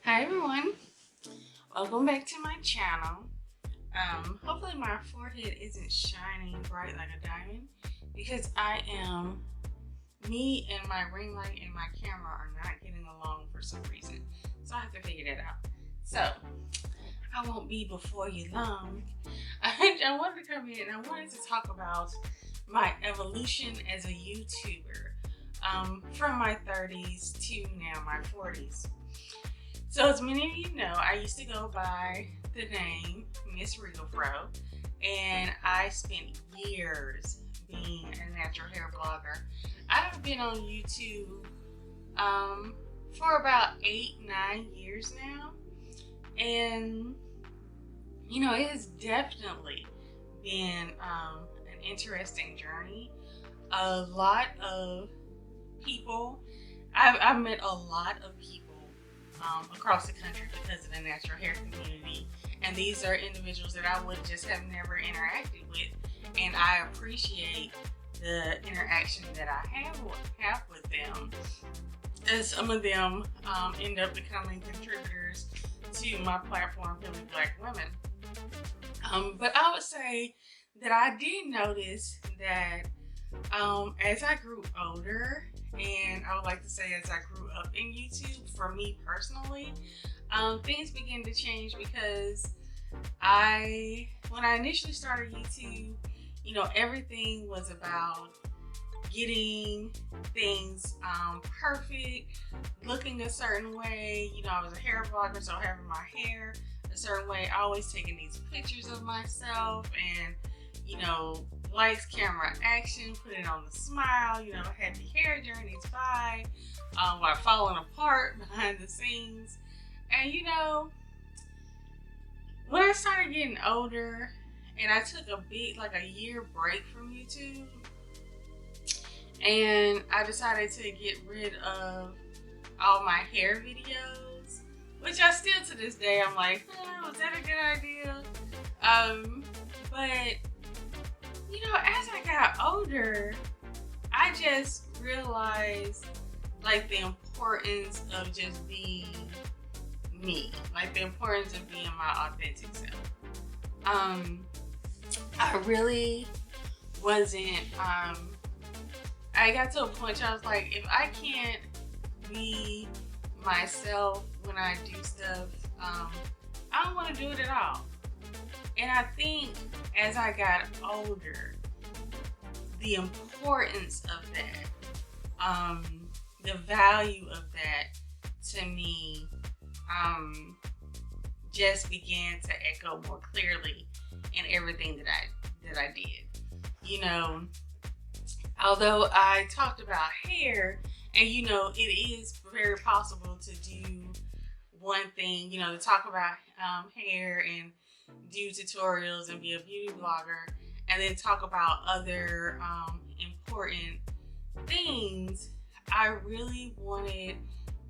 Hi everyone, welcome back to my channel. Hopefully my forehead isn't shining bright like a diamond because me and my ring light and my camera are not getting along for some reason. So I have to figure that out. So I won't be before you long. I wanted to come in and I wanted to talk about my evolution as a YouTuber from my 30s to now my 40s. So as many of you know, I used to go by the name Miss Regal Fro, and I spent years being a natural hair blogger. I've been on YouTube for about 8-9 years now, and you know, it has definitely been an interesting journey. A lot of people, I've met a lot of people across the country because of the natural hair community, and these are individuals that I would just have never interacted with, and I appreciate the interaction that I have with them, as some of them end up becoming contributors to my platform, Philly Black Women. But I would say that I did notice that as I grew older, and I would like to say as I grew up in YouTube, for me personally, things began to change because when I initially started YouTube, you know, everything was about getting things perfect, looking a certain way. You know, I was a hair blogger, so having my hair a certain way, always taking these pictures of myself and, you know, lights, camera, action, put it on the smile, you know, happy hair journey's fine, while falling apart behind the scenes. And you know, when I started getting older and I took a year break from YouTube, and I decided to get rid of all my hair videos, which I still to this day, I'm like, was that a good idea? But you know, as I got older, I just realized like the importance of just being me, like the importance of being my authentic self. I really wasn't, I got to a point where I was like, if I can't be myself when I do stuff, I don't want to do it at all. And I think as I got older, the importance of that, the value of that to me, just began to echo more clearly in everything that I did. You know, although I talked about hair, and you know, it is very possible to do one thing, you know, to talk about hair and do tutorials and be a beauty blogger, and then talk about other important things. I really wanted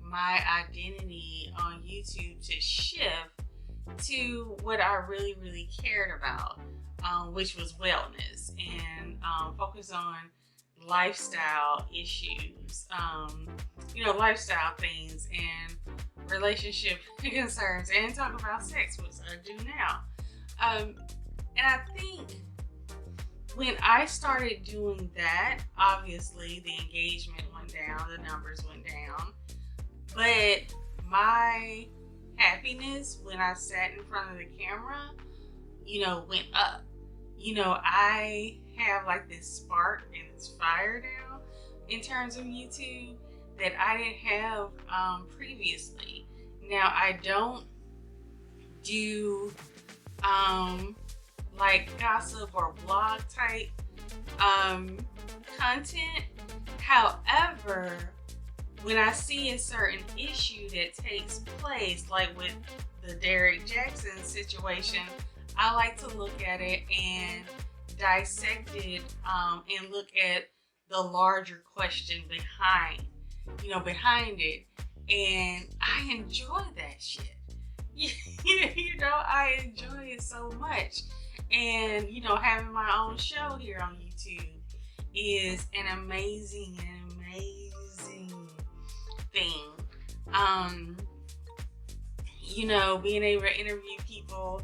my identity on YouTube to shift to what I really cared about, which was wellness and focus on lifestyle issues, you know, lifestyle things and relationship concerns, and talk about sex, which I do now. And I think when I started doing that, obviously the engagement went down, the numbers went down, but my happiness when I sat in front of the camera, you know, went up. You know, I have like this spark and this fire now in terms of YouTube that I didn't have previously. Now, I don't do like gossip or blog type content. However, when I see a certain issue that takes place, like with the Derrick Jackson situation, I like to look at it and dissect it and look at the larger question behind it. And I enjoy that shit. You know, I enjoy it so much. And, you know, having my own show here on YouTube is an amazing thing. being able to interview people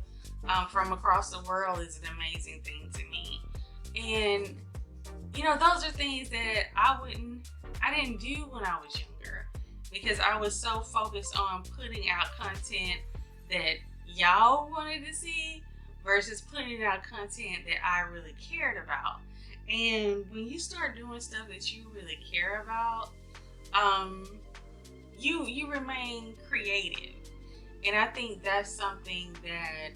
from across the world is an amazing thing to me. And, those are things that I didn't do when I was younger, because I was so focused on putting out content that y'all wanted to see versus putting out content that I really cared about. And when you start doing stuff that you really care about, you remain creative. And I think that's something that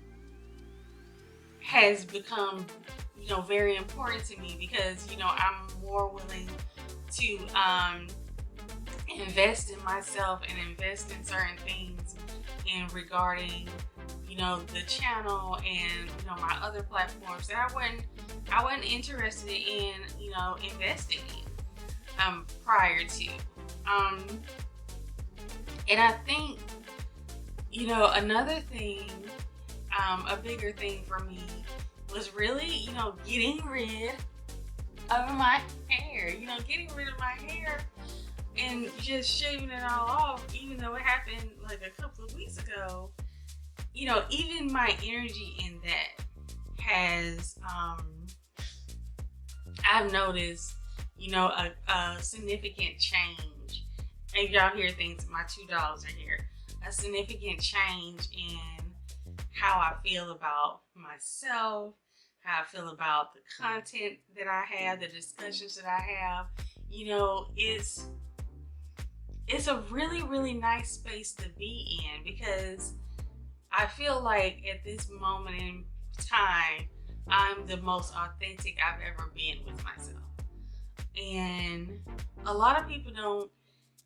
has become, very important to me, because, I'm more willing to invest in myself and invest in certain things in regarding, the channel and, my other platforms that I wasn't interested in, investing in prior to. And I think, another thing, a bigger thing for me was really, getting rid of my hair, and just shaving it all off, even though it happened like a couple of weeks ago. Even my energy in that has, I've noticed, a significant change. And y'all hear things, my two dogs are here. A significant change in how I feel about myself, how I feel about the content that I have, the discussions that I have. It's a really, really nice space to be in, because I feel like at this moment in time, I'm the most authentic I've ever been with myself. And a lot of people don't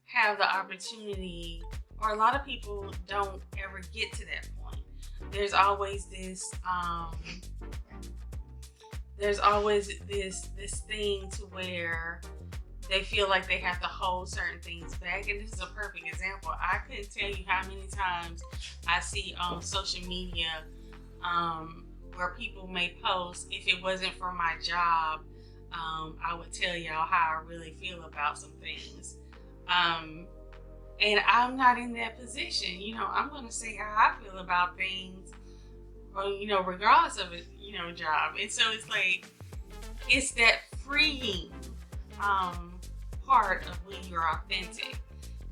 have the opportunity, or a lot of people don't ever get to that point. There's always this thing to where they feel like they have to hold certain things back. And this is a perfect example. I couldn't tell you how many times I see on social media where people may post, if it wasn't for my job, I would tell y'all how I really feel about some things. And I'm not in that position. I'm going to say how I feel about things, regardless of a, job. And so it's like, it's that freeing part of when you're authentic.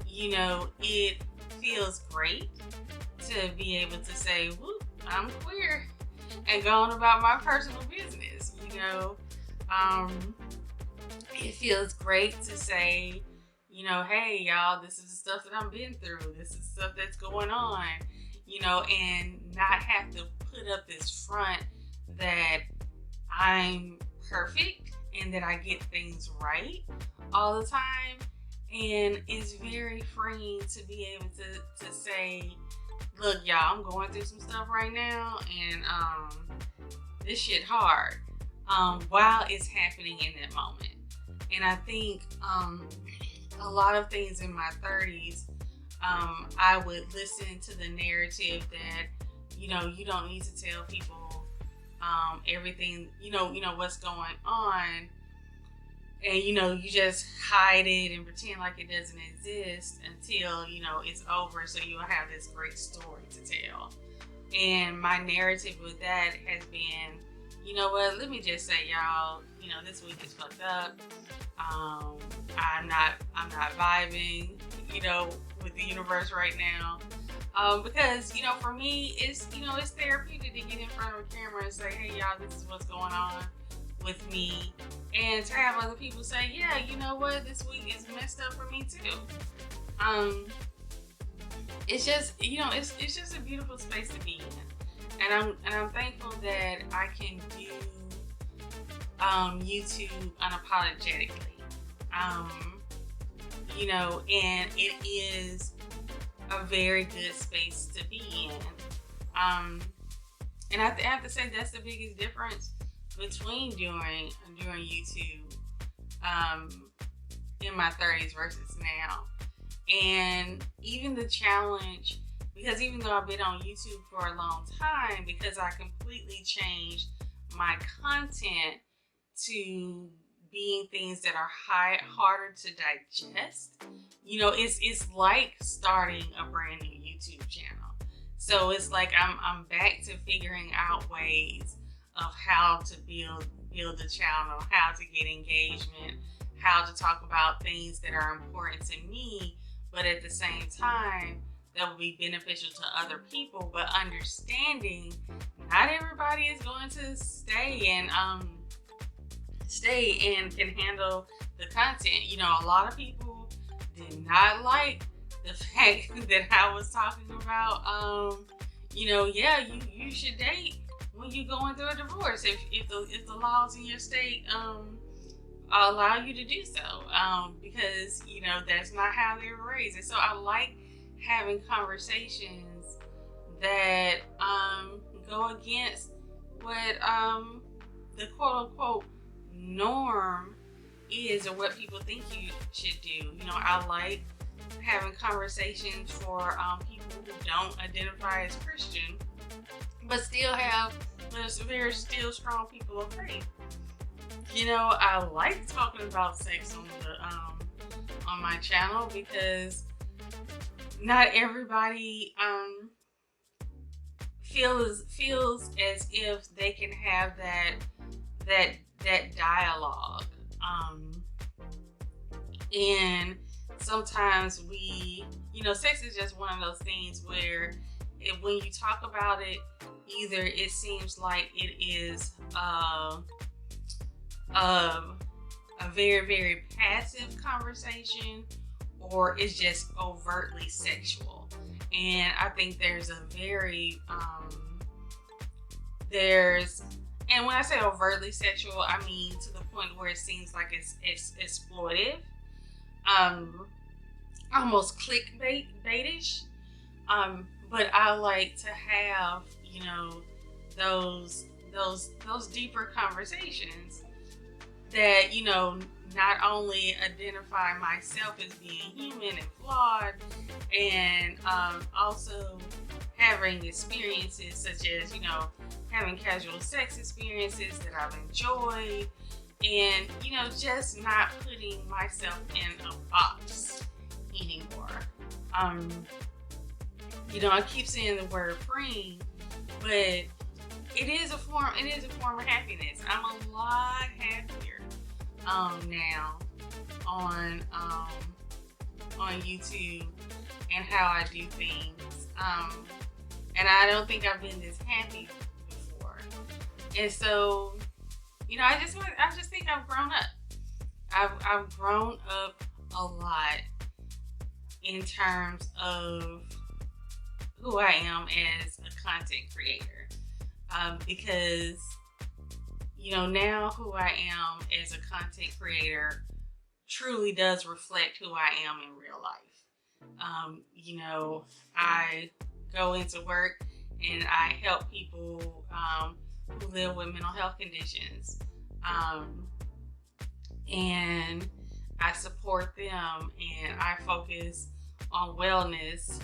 It feels great to be able to say, whoop, I'm queer, and go on about my personal business. It feels great to say, hey y'all, this is the stuff that I've been through. This is stuff that's going on, and not have to put up this front that I'm perfect and that I get things right all the time. And it's very freeing to be able to say, look, y'all, I'm going through some stuff right now, and this shit hard, while it's happening in that moment. And I think a lot of things in my 30s, I would listen to the narrative that, you don't need to tell people everything, what's going on. And, you just hide it and pretend like it doesn't exist until, it's over, so you'll have this great story to tell. And my narrative with that has been, let me just say, y'all, this week is fucked up. I'm not vibing, with the universe right now. Because, for me, it's therapeutic to get in front of a camera and say, hey, y'all, this is what's going on with me. And to have other people say, yeah, you know what, this week is messed up for me too. It's just, it's just a beautiful space to be in. And I'm thankful that I can do YouTube unapologetically. And it is a very good space to be in. And I have to say that's the biggest difference between doing YouTube in my 30s versus now. And even the challenge, because even though I've been on YouTube for a long time, because I completely changed my content to being things that are harder to digest, it's like starting a brand new YouTube channel. So it's like I'm back to figuring out ways of how to build the channel, how to get engagement, how to talk about things that are important to me, but at the same time that will be beneficial to other people. But understanding not everybody is going to stay and can handle the content. You know, a lot of people did not like the fact that I was talking about, yeah, you should date when you're going through a divorce if the laws in your state allow you to do so, because that's not how they were raised. And so I like having conversations that go against what the quote unquote norm is, or what people think you should do. I like having conversations for people who don't identify as Christian, but still there's still strong people of faith. I like talking about sex on my channel, because not everybody feels as if they can have that dialogue, and sometimes sex is just one of those things where when you talk about it, either it seems like it is a very, very passive conversation, or it's just overtly sexual. And I think there's and when I say overtly sexual, I mean to the point where it seems like it's exploitive, almost clickbaitish. But I like to have, those deeper conversations that, not only identify myself as being human and flawed, and also having experiences such as, having casual sex experiences that I've enjoyed, and, just not putting myself in a box anymore. I keep saying the word freeing, but it is a form of happiness. I'm a lot happier now on YouTube and how I do things. And I don't think I've been this happy before. And so, I just think I've grown up. I've grown up a lot in terms of who I am as a content creator, because now who I am as a content creator truly does reflect who I am in real life. I go into work and I help people who live with mental health conditions, and I support them, and I focus on wellness,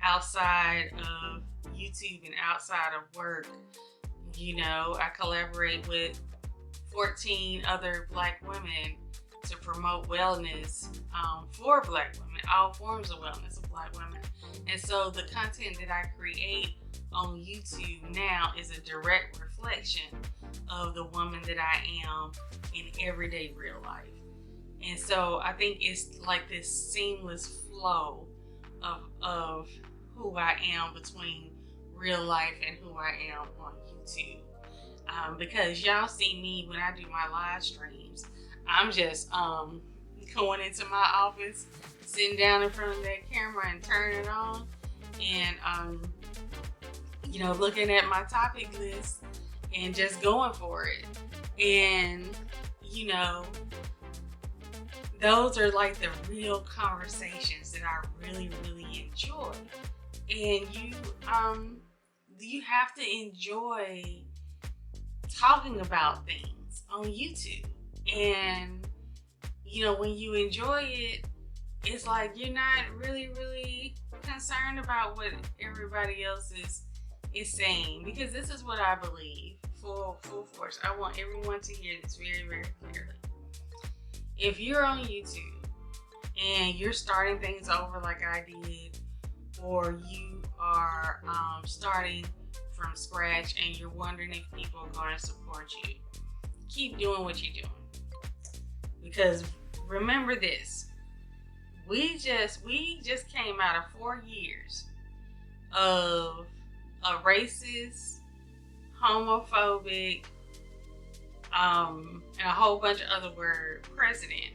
outside of YouTube and outside of work. I collaborate with 14 other Black women to promote wellness for Black women, all forms of wellness of Black women. And so the content that I create on YouTube now is a direct reflection of the woman that I am in everyday real life. And so I think it's like this seamless flow of who I am between real life and who I am on YouTube. Because y'all see me when I do my live streams, I'm just going into my office, sitting down in front of that camera and turning it on, and looking at my topic list and just going for it. And those are like the real conversations that I really, really enjoy. And you have to enjoy talking about things on YouTube. And when you enjoy it, it's like you're not really, really concerned about what everybody else is saying, because this is what I believe full force. I want everyone to hear this very, very clearly. If you're on YouTube and you're starting things over like I did, or you are starting from scratch and you're wondering if people are going to support you, keep doing what you're doing. Because remember this, we just came out of 4 years of a racist, homophobic, and a whole bunch of other word president.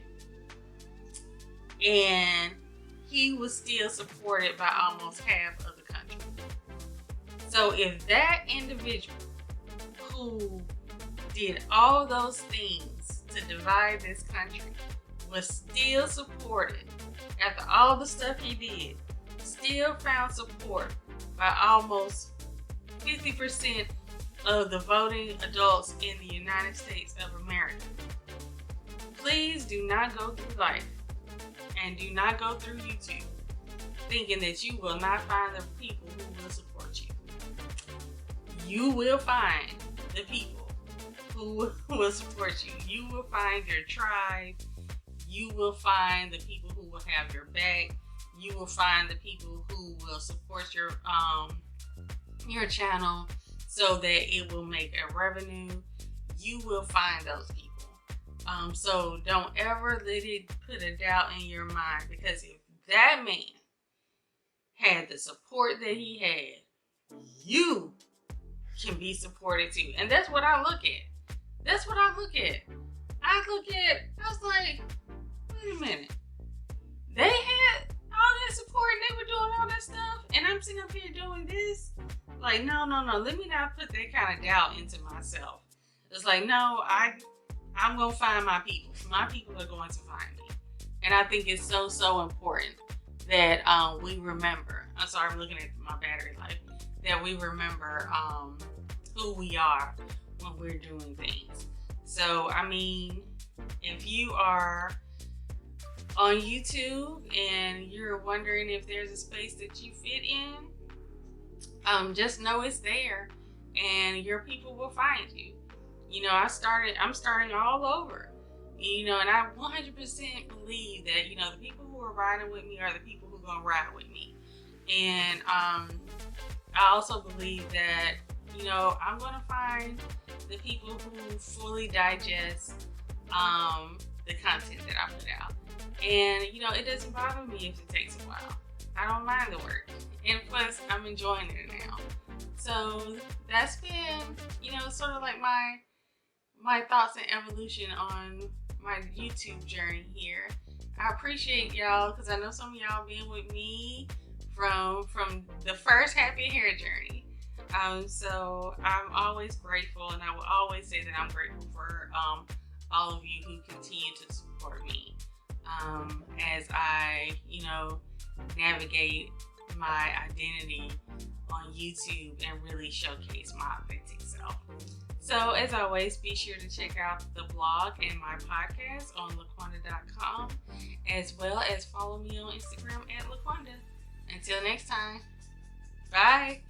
And he was still supported by almost half of the country. So if that individual who did all those things to divide this country was still supported after all the stuff he did, still found support by almost 50% of the voting adults in the United States of America, please do not go through life and do not go through YouTube thinking that you will not find the people who will support you. You will find the people who will support you. You will find your tribe. You will find the people who will have your back. You will find the people who will support your channel so that it will make a revenue. You will find those people. So don't ever let it put a doubt in your mind, because if that man had the support that he had, you can be supported too. And that's what I look at. That's what I look at. I was like, wait a minute. They had all that support and they were doing all that stuff, and I'm sitting up here doing this? Like, no. Let me not put that kind of doubt into myself. It's like, no, I'm going to find my people. My people are going to find me. And I think it's so important that we remember. I'm sorry, I'm looking at my battery life. That we remember who we are when we're doing things. So, I mean, if you are on YouTube and you're wondering if there's a space that you fit in, just know it's there and your people will find you. You know, I'm starting all over, you know, and I 100% believe that, you know, the people who are riding with me are the people who are going to ride with me. And I also believe that, you know, I'm going to find the people who fully digest the content that I put out. And, you know, it doesn't bother me if it takes a while. I don't mind the work. And plus, I'm enjoying it now. So that's been, you know, sort of like my thoughts and evolution on my YouTube journey here. I appreciate y'all, because I know some of y'all been with me from the first happy hair journey. So I'm always grateful, and I will always say that I'm grateful for all of you who continue to support me as I, you know, navigate my identity on YouTube and really showcase my authentic self. So as always, be sure to check out the blog and my podcast on Laqwanda.com, as well as follow me on Instagram at Laqwanda. Until next time, bye.